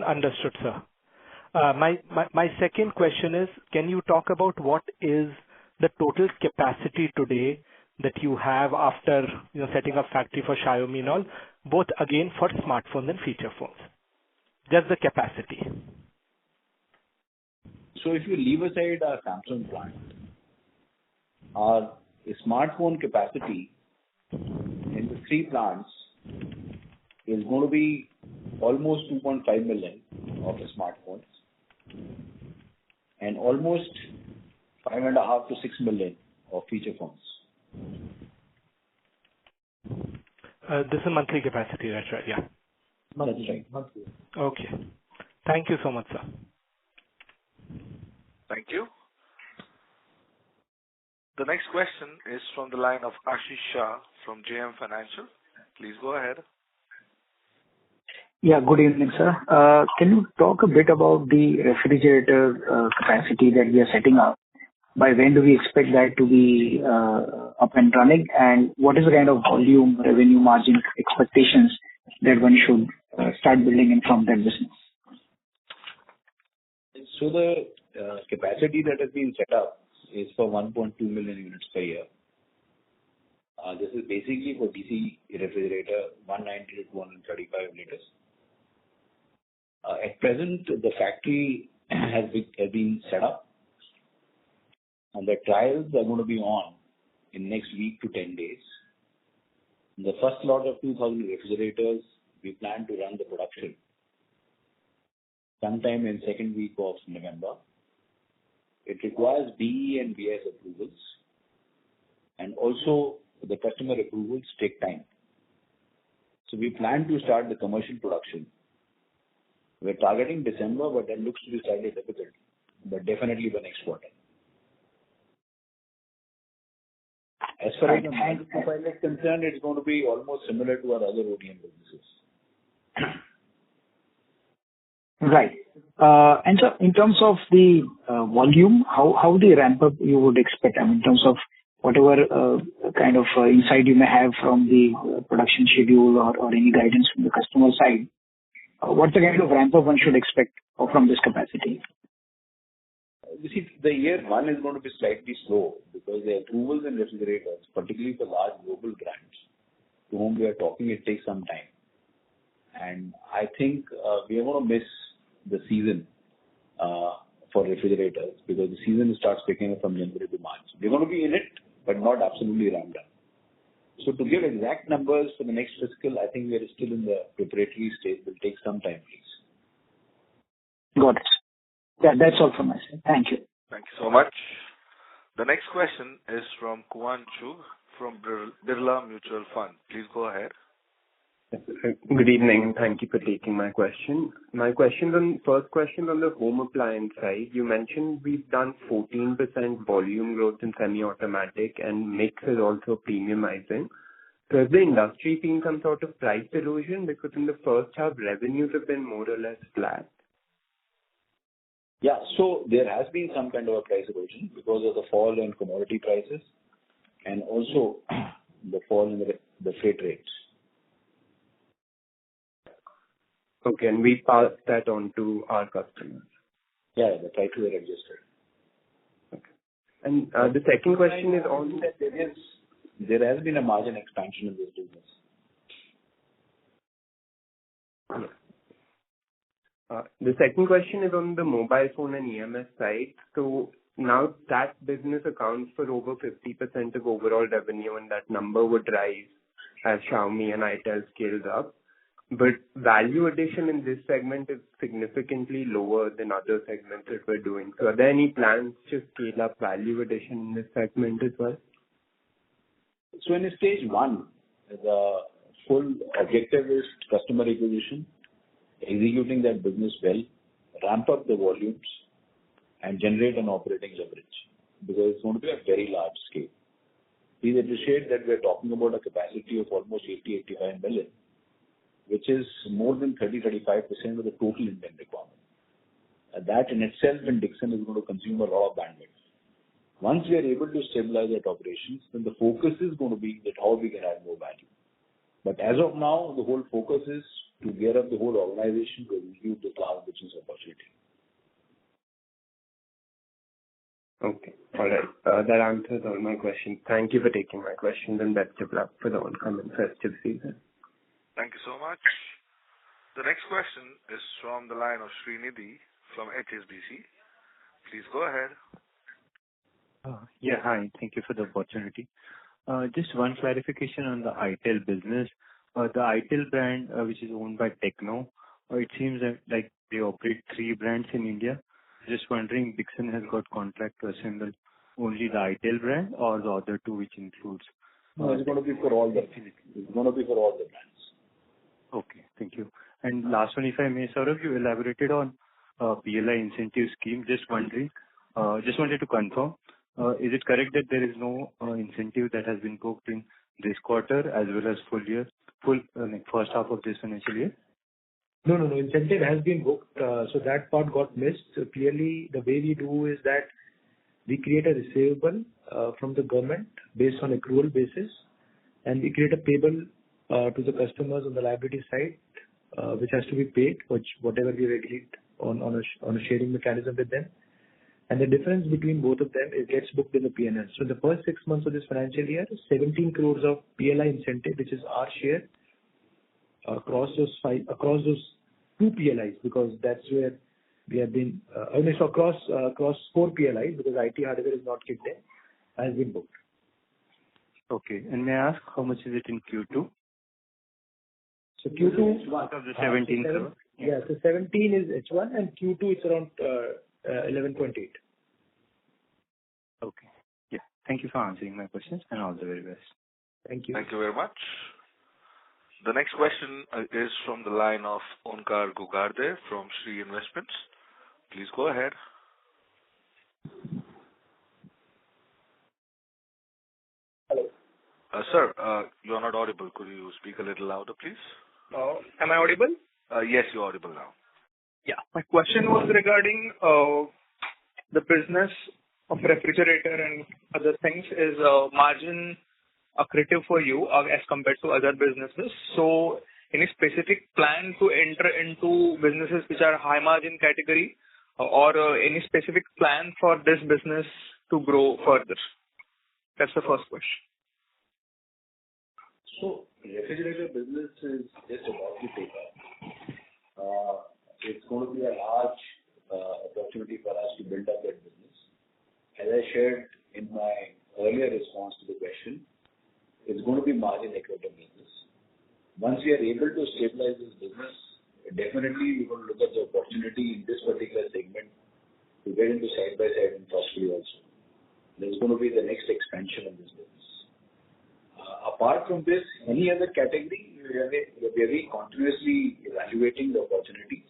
Understood, sir. My second question is, can you talk about what is the total capacity today that you have after setting up factory for Xiaomi and all, both again for smartphones and feature phones? Just the capacity. So if you leave aside our Samsung plant, our smartphone capacity in the 3 plants is going to be almost 2.5 million of the smartphones and almost 5.5 to 6 million of feature phones. This is monthly capacity, that's right, yeah. That's right. Monthly. Okay. Thank you so much, sir. Thank you. The next question is from the line of Ashish Shah from JM Financial. Please go ahead. Yeah, good evening, sir. Can you talk a bit about the refrigerator capacity that we are setting up? By when do we expect that to be up and running? And what is the kind of volume, revenue margin expectations that one should start building in from that business? So the capacity that has been set up is for 1.2 million units per year. This is basically for DC refrigerator, 190 to 235 liters. At present, the factory has been set up, and the trials are going to be on in next week to 10 days. In the first lot of 2,000 refrigerators, we plan to run the production sometime in second week of November. It requires BE and BS approvals, and also the customer approvals take time. So we plan to start the commercial production. We're targeting December, but that looks to be slightly difficult, but definitely the next quarter. As far as the margin profile is concerned, it's going to be almost similar to our other ODM businesses. Right. And so in terms of the volume, how the ramp up you would expect? I mean, in terms of whatever kind of insight you may have from the production schedule or any guidance from the customer side, what's the kind of ramp up one should expect from this capacity? You see, the year one is going to be slightly slow because the approvals in refrigerators, particularly for large global brands to whom we are talking, it takes some time. And I think we are going to miss the season for refrigerators because the season starts picking up from January to March. We're going to be in it, but not absolutely ramped up. So to give exact numbers for the next fiscal, I think we are still in the preparatory stage. It will take some time, please. Got it. Yeah, that's all from my side. Thank you. Thank you so much. The next question is from Kuan Chu from Birla Mutual Fund. Please go ahead. Good evening, and thank you for taking my question. My first question on the home appliance side. You mentioned we've done 14% volume growth in semi-automatic, and mix is also premiumizing. So has the industry seen some sort of price erosion? Because in the first half, revenues have been more or less flat. Yeah, so there has been some kind of a price erosion because of the fall in commodity prices and also the fall in the freight rates. Okay, and we pass that on to our customers. Yeah, the prices are adjusted. Okay. And the second question is on... There has been a margin expansion in this business. The second question is on the mobile phone and EMS side. So now that business accounts for over 50% of overall revenue, and that number would rise as Xiaomi and ITEL scales up. But value addition in this segment is significantly lower than other segments that we're doing. So are there any plans to scale up value addition in this segment as well? So in stage one, the full objective is customer acquisition, executing that business well, ramp up the volumes, and generate an operating leverage because it's going to be a very large scale. Please appreciate that we're talking about a capacity of almost 80-85 million, which is more than 30-35% of the total Indian requirement. That in itself in Dixon is going to consume a lot of bandwidth. Once we are able to stabilize that operations, then the focus is going to be that how we can add more value. But as of now, the whole focus is to gear up the whole organization to execute this large business opportunity. Okay. All right. That answers all my questions. Thank you for taking my questions, and best of luck for the oncoming festive season. Thank you so much. The next question is from the line of Srinidhi from HSBC. Please go ahead. Yeah, hi. Thank you for the opportunity. Just one clarification on the ITEL business. The ITEL brand, which is owned by Techno, it seems that like they operate 3 brands in India. Just wondering, Dixon has got contract to assemble only the ITEL brand or the other 2, which includes? No, it's going to be for all the. It's going to be for all the brands. Okay, thank you. And last one, if I may, Saurabh, you elaborated on PLI incentive scheme. Just wondering, just wanted to confirm, is it correct that there is no incentive that has been booked in this quarter as well as first half of this financial year? No. Incentive has been booked, so that part got missed. So clearly, the way we do is that we create a receivable from the government based on accrual basis, and we create a payable to the customers on the liability side, which has to be paid, whatever we regulate on a sharing mechanism with them. And the difference between both of them, it gets booked in the P&L. So the first 6 months of this financial year, 17 crores of PLI incentive, which is our share, across those 2 PLIs, because that's where we have been, across 4 PLIs, because IT hardware is not kicked in, has been booked. Okay. And may I ask how much is it in Q2? So Q2 out of the 17 crores. Yeah. So 17 is H1 and Q2 it's around 11.8. Okay. Yeah. Thank you for answering my questions and all the very best. Thank you. Thank you very much. The next question is from the line of Onkar Gugarde from Shree Investments. Please go ahead. Hello. Sir, you are not audible. Could you speak a little louder, please? Am I audible? Yes, you're audible now. Yeah. My question was regarding the business of refrigerator and other things is margin accretive for you as compared to other businesses. So any specific plan to enter into businesses which are high margin category or any specific plan for this business to grow further? That's the first question. So refrigerator business is just about to take off. It's going to be a large opportunity for us to build up that business. As I shared in my earlier response to the question, it's going to be margin accretive business. Once we are able to stabilize this business, definitely we're going to look at the opportunity in this particular segment to get into side-by-side and possibly also. There's going to be the next expansion of this business. Apart from this, any other category, we are very continuously evaluating the opportunities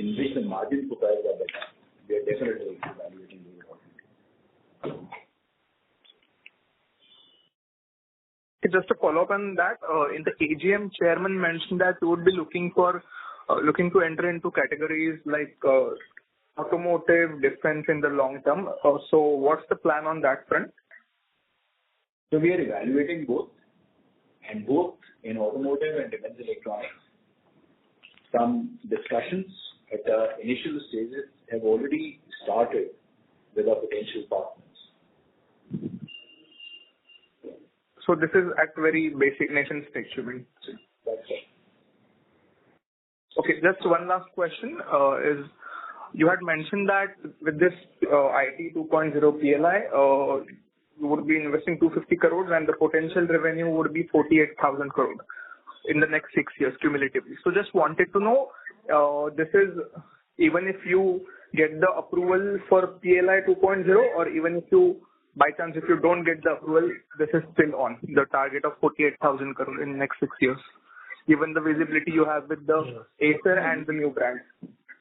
in which the margin profiles are better. We are definitely evaluating those opportunities. Just to follow up on that, in the AGM, chairman mentioned that you would be looking to enter into categories like automotive, defense in the long term. So what's the plan on that front? So we are evaluating both, and both in automotive and defense electronics. Some discussions at the initial stages have already started with our potential partners. So this is at very basic nation stage, you mean? That's right. Okay, just one last question is, you had mentioned that with this IT 2.0 PLI, you would be investing 250 crores and the potential revenue would be 48,000 crores in the next 6 years cumulatively. So just wanted to know, this is even if you get the approval for PLI 2.0 or even if you, by chance, if you don't get the approval, this is still on the target of 48,000 crores in the next 6 years, given the visibility you have with the Acer and the new brands.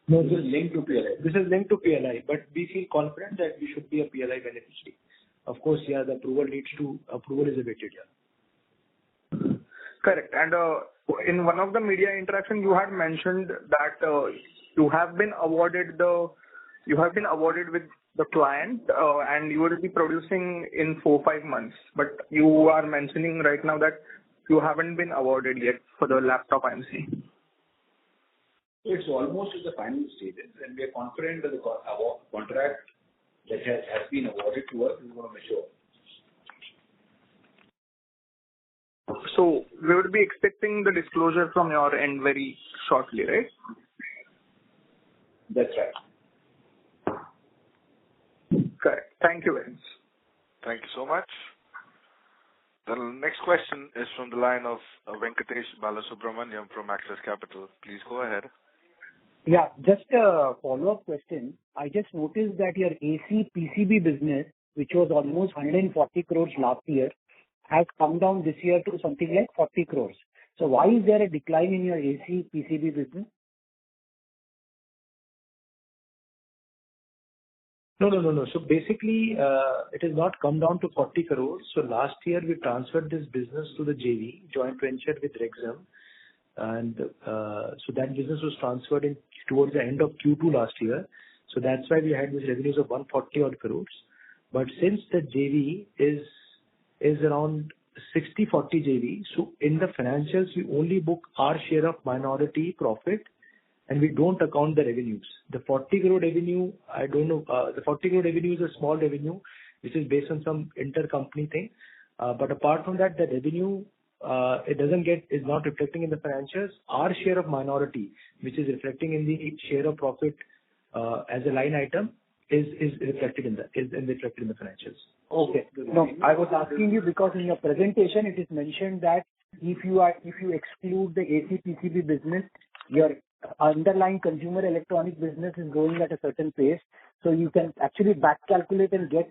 No, this is linked to PLI. This is linked to PLI, but we feel confident that we should be a PLI beneficiary. Of course, yeah, the approval is awaited, yeah. Correct. And in one of the media interaction, you had mentioned that you have been awarded with the client and you will be producing in 4-5 months. But you are mentioning right now that you haven't been awarded yet for the laptop, I'm seeing. It's almost at the final stages, and we are confident that the contract that has been awarded to us is going to mature. So we would be expecting the disclosure from your end very shortly, right? That's right. Correct. Thank you very much. Thank you so much. The next question is from the line of Venkatesh Balasubramaniam from Axis Capital. Please go ahead. Yeah, just a follow-up question. I just noticed that your AC PCB business, which was almost 140 crores last year, has come down this year to something like 40 crores. So why is there a decline in your AC PCB business? No. So basically, it has not come down to 40 crores. So last year we transferred this business to the JV, joint venture with Dixon. And so that business was transferred towards the end of Q2 last year. So that's why we had these revenues of 140 odd crores. But since the JV is around 60-40 JV, so in the financials we only book our share of minority profit and we don't account the revenues. The 40 crore revenue, I don't know, the 40 crore revenue is a small revenue which is based on some intercompany thing. But apart from that, the revenue is not reflecting in the financials. Our share of minority, which is reflecting in the share of profit as a line item, is reflected in the financials. Okay. No, I was asking you because in your presentation it is mentioned that if you exclude the AC PCB business, your underlying consumer electronic business is growing at a certain pace. So you can actually back calculate and get,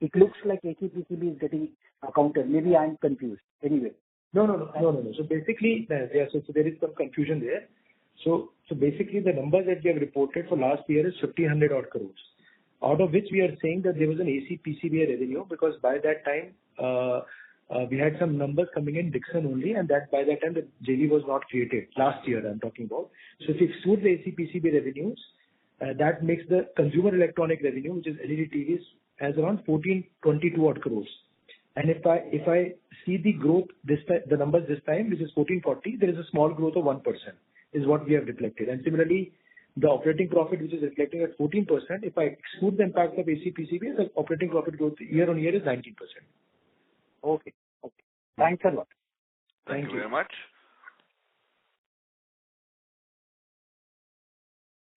it looks like AC PCB is getting accounted. Maybe I'm confused. Anyway. No. So basically, so there is some confusion there. So basically the numbers that we have reported for last year is 1,500 odd crores. Out of which we are saying that there was an AC PCB revenue, because by that time, we had some numbers coming in Dixon only, and that by that time the JV was not created. Last year I'm talking about. So if you exclude the AC PCB revenues, that makes the consumer electronic revenue, which is LED TVs, as around 1,422 odd crores. And if I see the growth this time, the numbers this time, which is 1,440, there is a small growth of 1%, is what we have reflected. And similarly, the operating profit, which is reflecting at 14%, if I exclude the impact of AC PCB, the operating profit growth year on year is 19%. Okay. Thanks a lot. Thank you very much.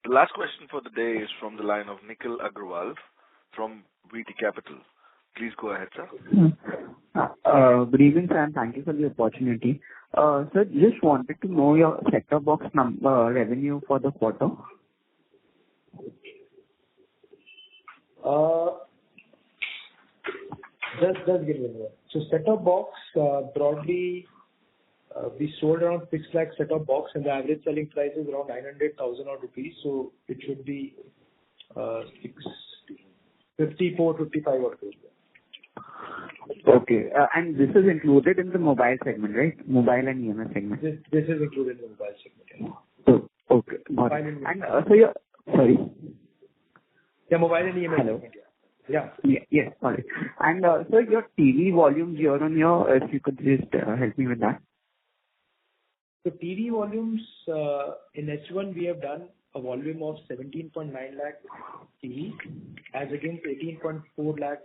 The last question for the day is from the line of Nikhil Agrawal from VT Capital. Please go ahead, sir. Good evening, sir, and thank you for the opportunity. Sir, just wanted to know your set-top box revenue for the quarter. Just give me a minute. So set-top box, broadly, we sold around 6 lakh set-top box, and the average selling price is around 900,000 rupees. So it should be 54, 55 odd crores. Okay. And this is included in the mobile segment, right? Mobile and EMS segment. This is included in the mobile segment. Oh, okay. Got it. And so your... Sorry. Yeah, mobile and EMS. Hello. Yeah. Yes, sorry. And so your TV volumes year on year, if you could just help me with that. So TV volumes, in H1 we have done a volume of 17.9 lakh TV as against 18.4 lakh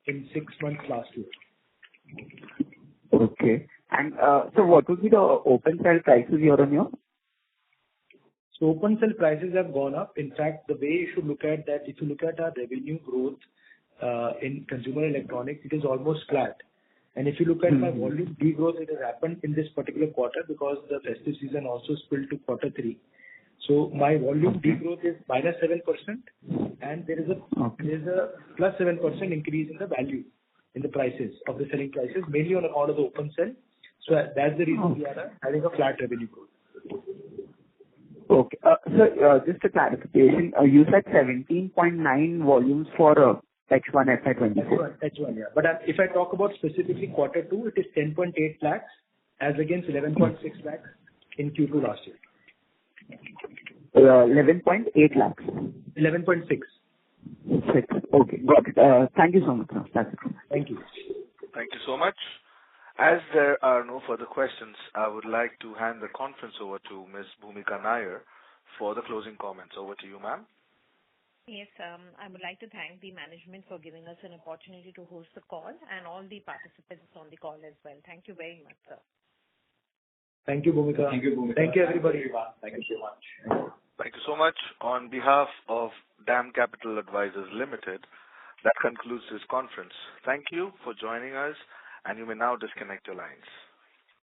in 6 months last year. Okay. And so what would be the open cell prices year on year? So open cell prices have gone up. In fact, the way you should look at that, if you look at our revenue growth in consumer electronics, it is almost flat. And if you look at my volume degrowth, it has happened in this particular quarter because the festive season also spilled to quarter 3. So my volume degrowth is -7%, and there is a plus 7% increase in the value, in the prices of the selling prices, mainly on account of the open cell. So that's the reason we are having a flat revenue growth. Okay. So just a clarification, you said 17.9 volumes for H1 FY24. H1, yeah. But if I talk about specifically quarter 2, it is 10.8 lakhs as against 11.6 lakhs in Q2 last year. 11.8 lakhs. 11.6. 6. Okay, got it. Thank you so much, sir. That's it. Thank you. Thank you so much. As there are no further questions, I would like to hand the conference over to Ms. Bhumika Nair for the closing comments. Over to you, ma'am. Yes, I would like to thank the management for giving us an opportunity to host the call and all the participants on the call as well. Thank you very much, sir. Thank you, Bhumika. Thank you, Bhumika. Thank you, everybody. Thank you so much. Thank you so much. On behalf of DAM Capital Advisors Limited, that concludes this conference. Thank you for joining us, and you may now disconnect your lines.